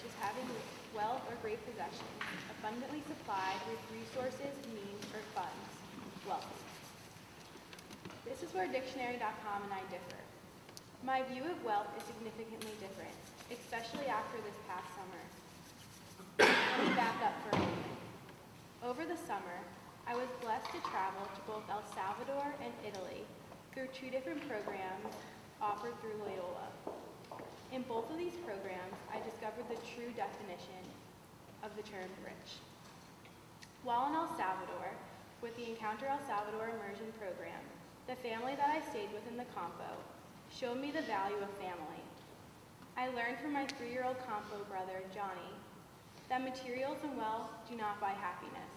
rich is having wealth or great possessions, abundantly supplied with resources, means, or funds. Wealth. This is where dictionary.com and I differ. My view of wealth is significantly different, especially after this past summer. Let me back up for a moment. Over the summer, I was blessed to travel to both El Salvador and Italy through 2 different programs offered through Loyola. In both of these programs, I discovered the true definition of the term rich. While in El Salvador, with the Encounter El Salvador Immersion Program, the family that I stayed with in the Campo showed me the value of family. I learned from my 3-year-old Campo brother, Johnny, that materials and wealth do not buy happiness.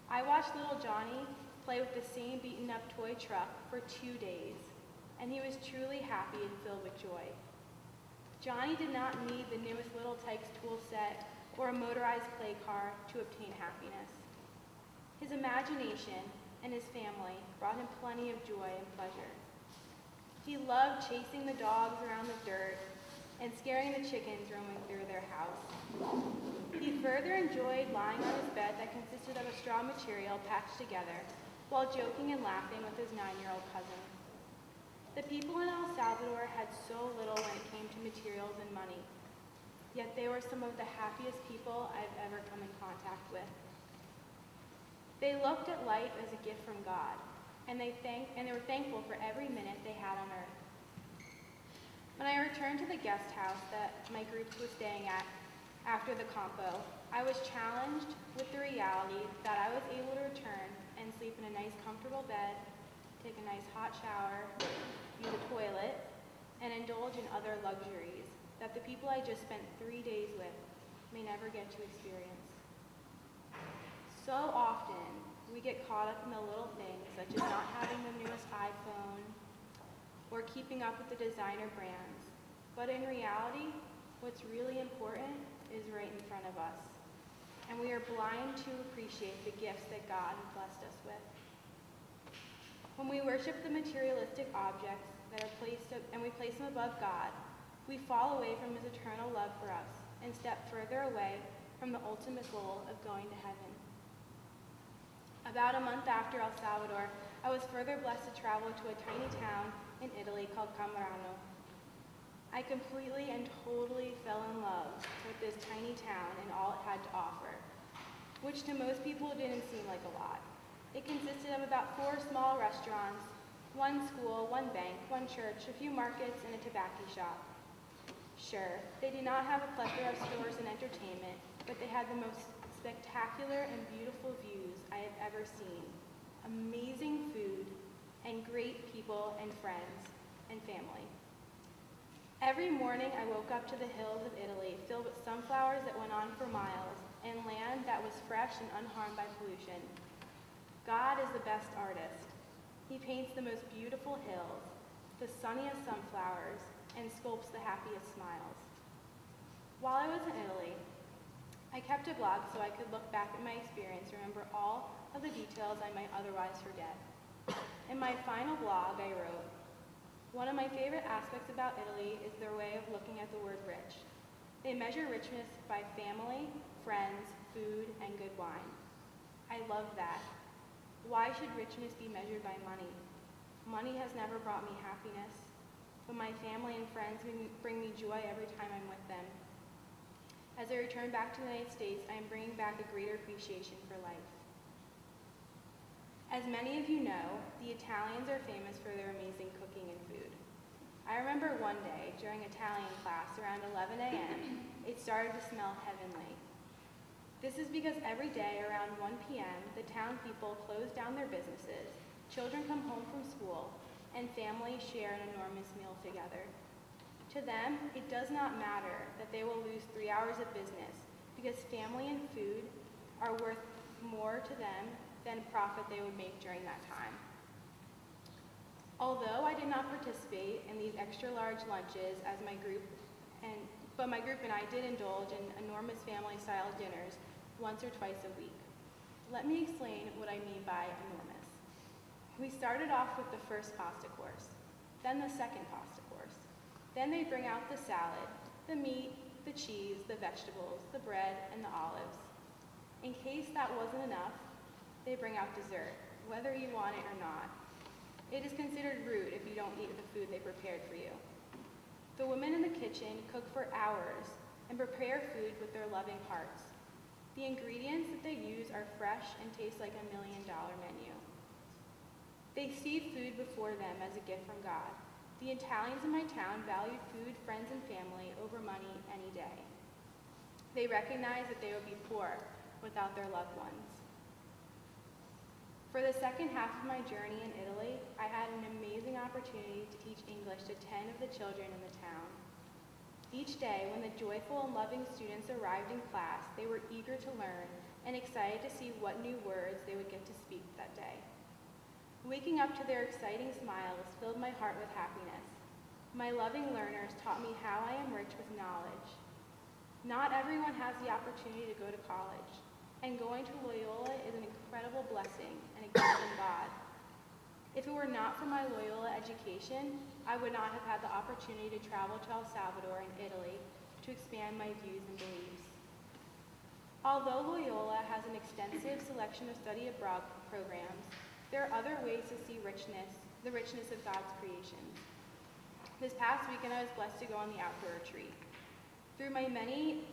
I watched little Johnny play with the same beaten-up toy truck for 2 days, and he was truly happy and filled with joy. Johnny did not need the newest Little Tykes tool set or a motorized play car to obtain happiness. His imagination and his family brought him plenty of joy and pleasure. He loved chasing the dogs around the dirt and scaring the chickens roaming through their house. He further enjoyed lying on his bed that consisted of a straw material patched together while joking and laughing with his 9-year-old cousin. The people in El Salvador had so little when it came to materials and money, yet they were some of the happiest people I've ever come in contact with. They looked at life as a gift from God, and they were thankful for every minute they had on earth. When I returned to the guest house that my group was staying at after the Campo, I was challenged with the reality that I was able to return and sleep in a nice comfortable bed, take a nice hot shower, use a toilet, and indulge in other luxuries that the people I just spent 3 days with may never get to experience. So often, we get caught up in the little things, such as not having the newest iPhone or keeping up with the designer brands. But in reality, what's really important is right in front of us, and we are blind to appreciate the gifts that God has blessed us with. When we worship the materialistic objects that are and we place them above God, we fall away from his eternal love for us and step further away from the ultimate goal of going to heaven. About a month after El Salvador, I was further blessed to travel to a tiny town in Italy called Camerano. I completely and totally fell in love with this tiny town and all it had to offer, which to most people didn't seem like a lot. It consisted of about 4 small restaurants, 1 school, 1 bank, 1 church, a few markets, and a tobacco shop. Sure, they did not have a plethora of stores and entertainment, but they had the most spectacular and beautiful views I have ever seen, amazing food, and great people and friends and family. Every morning I woke up to the hills of Italy filled with sunflowers that went on for miles and land that was fresh and unharmed by pollution. God is the best artist. He paints the most beautiful hills, the sunniest sunflowers, and sculpts the happiest smiles. While I was in Italy, I kept a blog so I could look back at my experience and remember all of the details I might otherwise forget. In my final blog, I wrote, "One of my favorite aspects about Italy is their way of looking at the word rich. They measure richness by family, friends, food, and good wine. I love that. Why should richness be measured by money? Money has never brought me happiness, but my family and friends bring me joy every time I'm with them. As I return back to the United States, I am bringing back a greater appreciation for life." As many of you know, the Italians are famous for their amazing cooking and food. I remember one day during Italian class around 11 a.m., it started to smell heavenly. This is because every day around 1 p.m., the town people close down their businesses, children come home from school, and families share an enormous meal together. To them, it does not matter that they will lose 3 hours of business because family and food are worth more to them than profit they would make during that time. Although I did not participate in these extra large lunches as my group and I did indulge in enormous family-style dinners once or twice a week. Let me explain what I mean by enormous. We started off with the first pasta course, then the second pasta course. Then they bring out the salad, the meat, the cheese, the vegetables, the bread, and the olives. In case that wasn't enough, they bring out dessert, whether you want it or not. It is considered rude if you don't eat the food they prepared for you. The women in the kitchen cook for hours and prepare food with their loving hearts. The ingredients that they use are fresh and taste like $1 million menu. They see food before them as a gift from God. The Italians in my town valued food, friends, and family over money any day. They recognized that they would be poor without their loved ones. For the second half of my journey in Italy, I had an amazing opportunity to teach English to 10 of the children in the town. Each day, when the joyful and loving students arrived in class, they were eager to learn and excited to see what new words they would get to speak that day. Waking up to their exciting smiles filled my heart with happiness. My loving learners taught me how I am rich with knowledge. Not everyone has the opportunity to go to college, and going to Loyola is an incredible blessing and a gift from God. If it were not for my Loyola education, I would not have had the opportunity to travel to El Salvador and Italy to expand my views and beliefs. Although Loyola has an extensive selection of study abroad programs, there are other ways to see richness, the richness of God's creation. This past weekend, I was blessed to go on the outdoor retreat. Through my many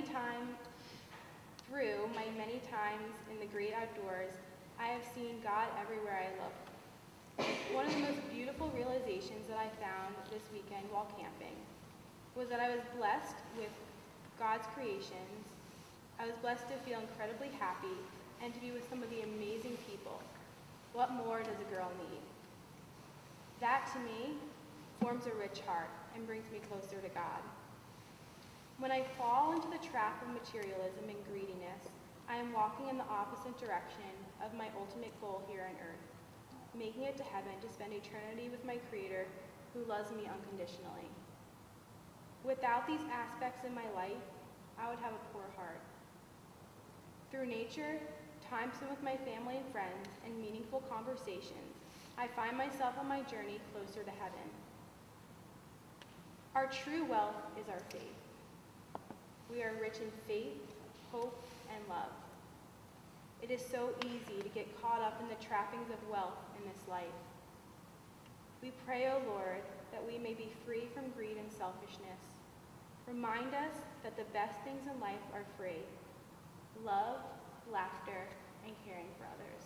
times in the great outdoors, I have seen God everywhere I look. One of the most beautiful realizations that I found this weekend while camping was that I was blessed with God's creations. I was blessed to feel incredibly happy and to be with some of the amazing people. What more does a girl need? That, to me, forms a rich heart and brings me closer to God. When I fall into the trap of materialism and greediness, I am walking in the opposite direction of my ultimate goal here on earth, making it to heaven to spend eternity with my Creator who loves me unconditionally. Without these aspects in my life, I would have a poor heart. Through nature, time spent with my family and friends, and meaningful conversations, I find myself on my journey closer to heaven. Our true wealth is our faith. We are rich in faith, hope, and love. It is so easy to get caught up in the trappings of wealth in this life. We pray, O Lord, that we may be free from greed and selfishness. Remind us that the best things in life are free: love, laughter, and caring for others.